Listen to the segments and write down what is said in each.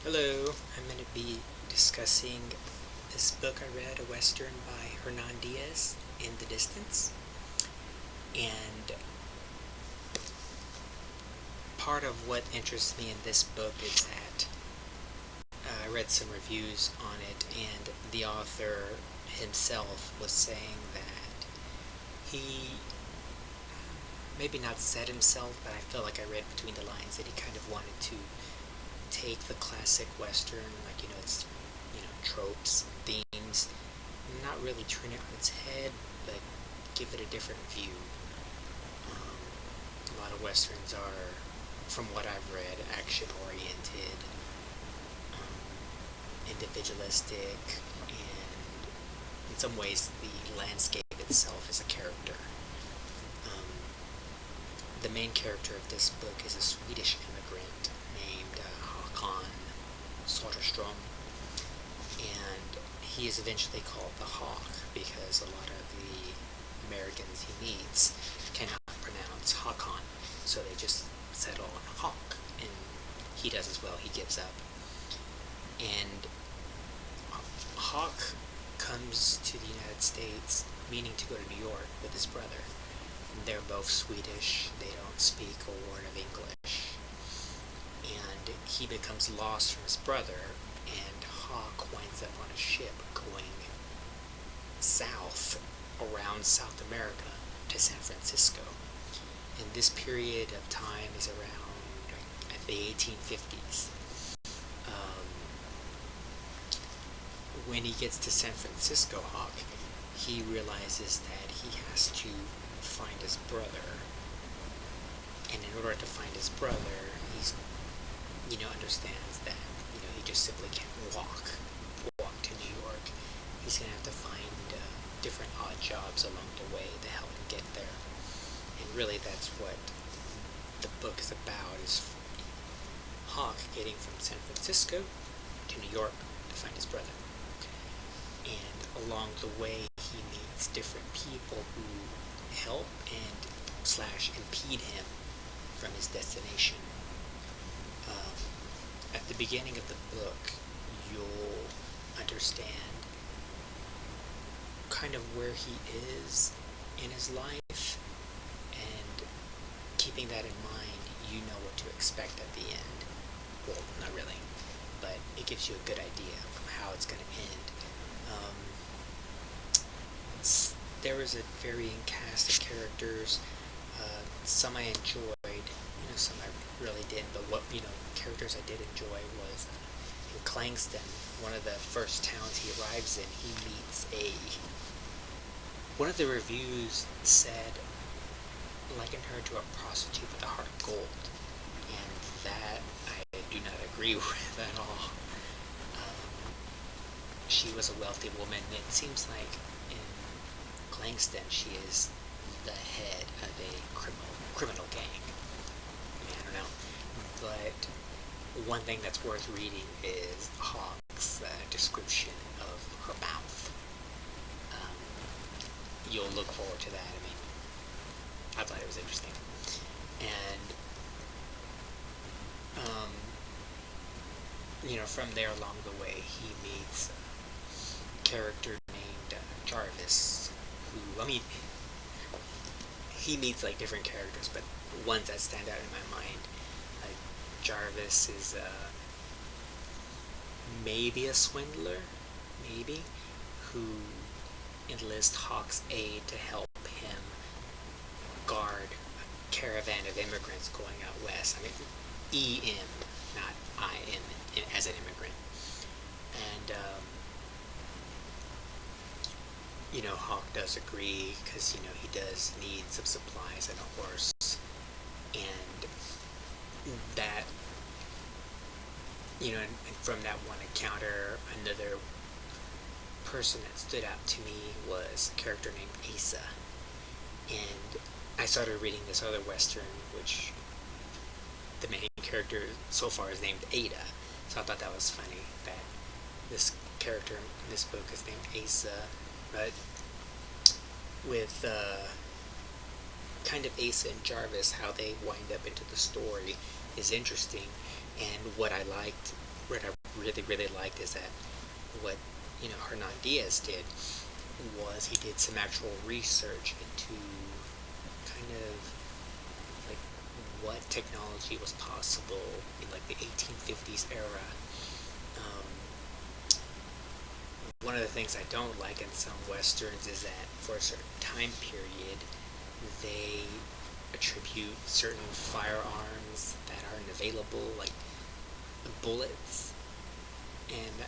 Hello, I'm going to be discussing this book I read, a Western by Hernan Diaz, In the Distance. And part of what interests me in this book is that I read some reviews on it, and the author himself was saying that he, maybe not said himself, but I feel like I read between the lines that he kind of wanted to take the classic Western, like, it's, tropes, themes, not really turn it on its head, but give it a different view. A lot of Westerns are, from what I've read, action-oriented, individualistic, and in some ways the landscape itself is a character. Um, the main character of this book is a Swedish immigrant named Håkan Soderstrom, and he is eventually called the Hawk because a lot of the Americans he meets cannot pronounce Håkan, so they just settle on Hawk, and he does as well. He gives up, and Hawk comes to the United States meaning to go to New York with his brother. They're both Swedish. They don't speak a word of English, and he becomes lost from his brother, and Hawk winds up on a ship going south around South America to San Francisco. And this period of time is around the 1850s. When he gets to San Francisco, Hawk, he realizes that he has to find his brother. And in order to find his brother, he's, understands that, he just simply can't walk to New York. He's going to have to find different odd jobs along the way to help him get there. And really that's what the book is about, is Hawk getting from San Francisco to New York to find his brother. And along the way he meets different people who help and / impede him from his destination. At the beginning of the book, you'll understand kind of where he is in his life, and keeping that in mind, you know what to expect at the end. Well, not really, but it gives you a good idea of how it's going to end. There is a varying cast of characters. Some I enjoyed, some I really didn't. But what characters I did enjoy was in Clangston, one of the first towns he arrives in. He meets one of the reviews said likened her to a prostitute with a heart of gold, and that I do not agree with at all. She was a wealthy woman. It seems like in Clangston she is the head of a criminal gang. I don't know. But one thing that's worth reading is Hawk's description of her mouth. You'll look forward to that. I thought it was interesting. And from there along the way he meets a character named Jarvis, who, he meets like different characters, but ones that stand out in my mind, like Jarvis is maybe a swindler, who enlists Hawk's aid to help him guard a caravan of immigrants going out west. EM, not IM, as an immigrant. And Hawk does agree because he does need some supplies and a horse, and that and from that one encounter, another person that stood out to me was a character named Asa. And I started reading this other Western, which the main character so far is named Ada. So I thought that was funny that this character in this book is named Asa. But with kind of Asa and Jarvis, how they wind up into the story is interesting. And what I liked what I really liked is that what Hernan Diaz did was he did some actual research into kind of like what technology was possible in like the 1850s era. Um, One of the things I don't like in some westerns is that for a certain time period, they attribute certain firearms that aren't available, like bullets. And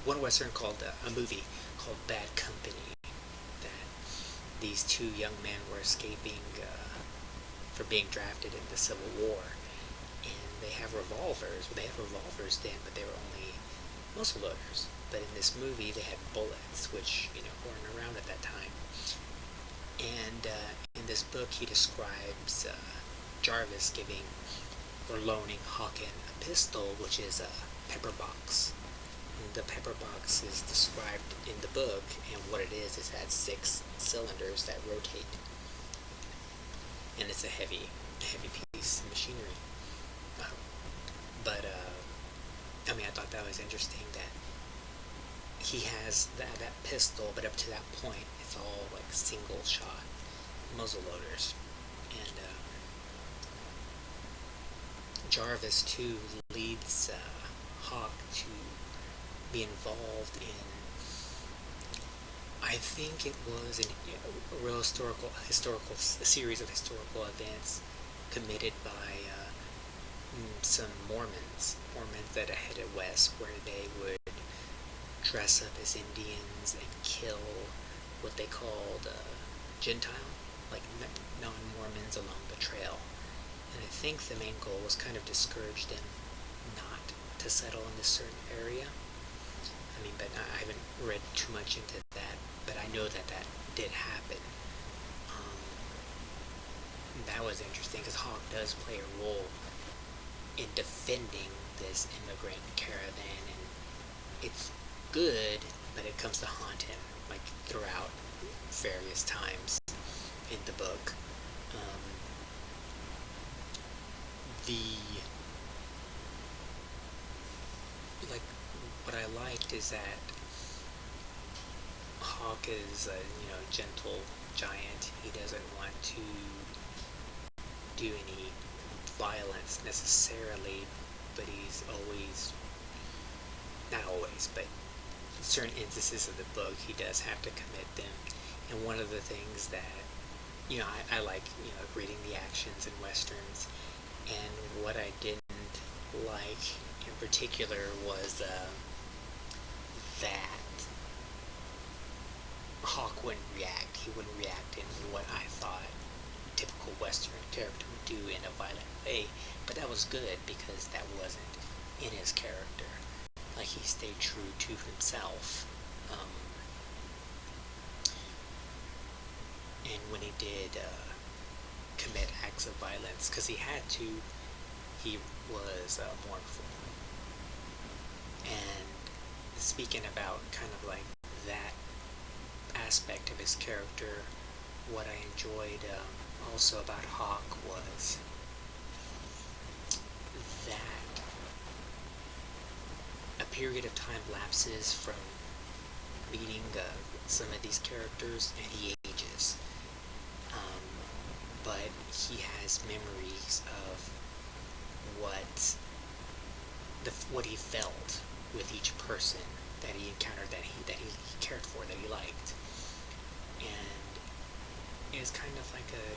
one western called a movie called Bad Company, that these two young men were escaping for being drafted in the Civil War, and they have revolvers. Well, they had revolvers then, but they were only muzzle loaders. But in this movie, they had bullets, which weren't around at that time. And in this book, he describes Jarvis giving or loaning Hawken a pistol, which is a pepper box. And the pepper box is described in the book, and what it is it has 6 cylinders that rotate, and it's a heavy piece of machinery. But I thought that was interesting that he has that pistol, but up to that point, it's all like single shot muzzle loaders. And Jarvis too leads Hawk to be involved in, I think it was a real historical a series of historical events committed by some Mormons that headed west, where they would dress up as Indians and kill what they called Gentile, like non-Mormons along the trail. And I think the main goal was kind of discourage them not to settle in this certain area. But I haven't read too much into that, but I know that did happen. That was interesting because Hawk does play a role in defending this immigrant caravan, and it's good, but it comes to haunt him like throughout various times in the book. What I liked is that Hawk is a gentle giant. He doesn't want to do any violence necessarily, but he's always, not always, but in certain instances of the book, he does have to commit them. And one of the things that I like reading the actions in westerns, and what I didn't like in particular was that Hawk wouldn't react. He wouldn't react in what I thought a typical western character would do in a violent way, but that was good because that wasn't in his character. Like, he stayed true to himself. And when he did commit acts of violence, because he had to, he was mournful. And speaking about kind of like that aspect of his character, what I enjoyed also about Hawk was that a period of time lapses from meeting some of these characters, and he ages. But he has memories of what he felt with each person that he encountered, that he cared for, that he liked. And it's kind of like a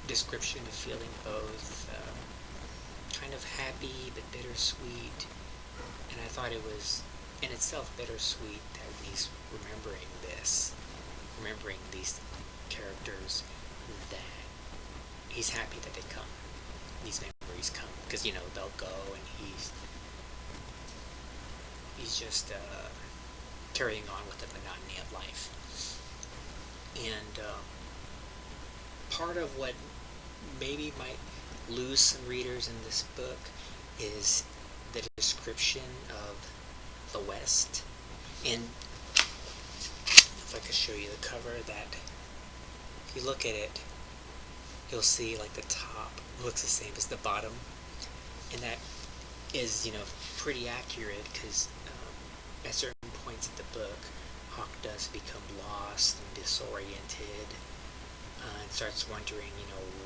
description of feeling both kind of happy but bittersweet. And I thought it was in itself bittersweet that when he's remembering these characters, that he's happy that they come. These memories come, because they'll go, and he's just carrying on with the monotony of life. And part of what maybe might lose some readers in this book is the description of the West. And if I could show you the cover, that if you look at it, you'll see like the top looks the same as the bottom, and that is, pretty accurate because at certain points of the book, Hawk does become lost and disoriented and starts wondering,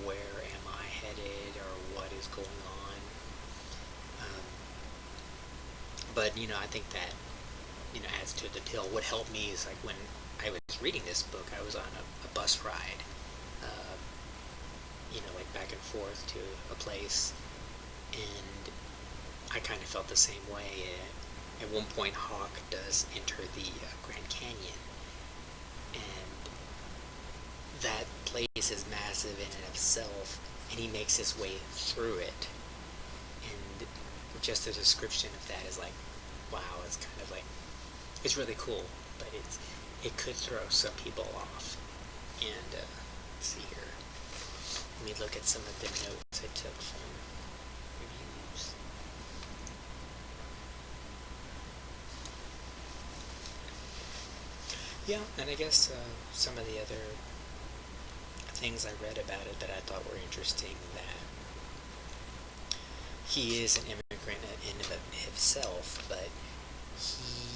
where am I headed or what is going on. But, I think that, adds to the appeal. What helped me is like when I was reading this book, I was on a bus ride, like back and forth to a place, and I kind of felt the same way. At one point, Hawk does enter the Grand Canyon, and that place is massive in and of itself, and he makes his way through it. And just the description of that is like, wow, it's kind of like, it's really cool, but it could throw some people off. And let's see here. Let me look at some of the notes I took from reviews. Yeah, and I guess some of the other things I read about it that I thought were interesting, that he is an immigrant in and of himself, but he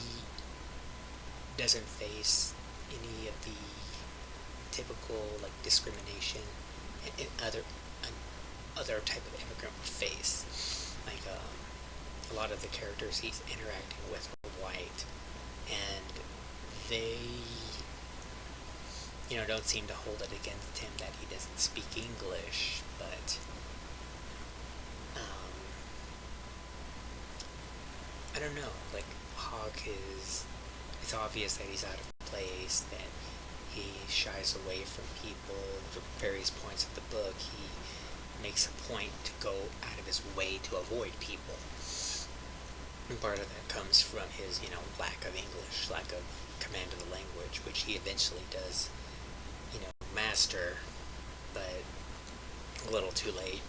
doesn't face any of the typical like discrimination and other type of immigrant would face. Like a lot of the characters he's interacting with are white, and they don't seem to hold it against him that he doesn't speak English, but I don't know, like Hawk it's obvious that he's out of place, that he shies away from people. At various points of the book, he makes a point to go out of his way to avoid people. And part of that comes from his, lack of English, lack of command of the language, which he eventually does, master, but a little too late.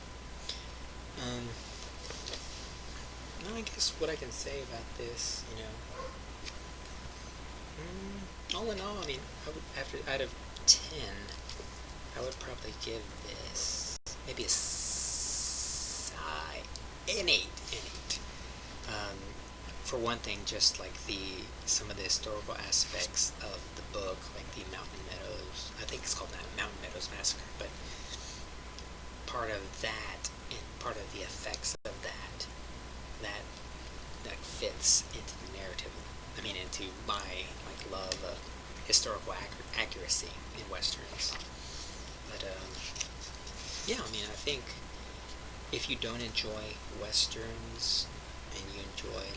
I guess what I can say about this, all in all, I mean, I would, out of 10, I would probably give this maybe an 8. For one thing, just like some of the historical aspects of the book, like the Mountain Meadows, I think it's called Mountain Meadows Massacre, but part of that and part of the effects of that fits into the narrative. I mean, into my love of historical accuracy in westerns. But yeah, I mean, I think if you don't enjoy westerns and you enjoy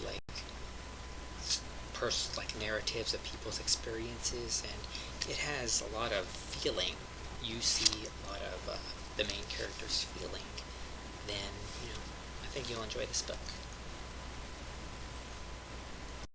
narratives of people's experiences, and it has a lot of feeling, you see a lot of the main characters feeling, then I think you'll enjoy this book.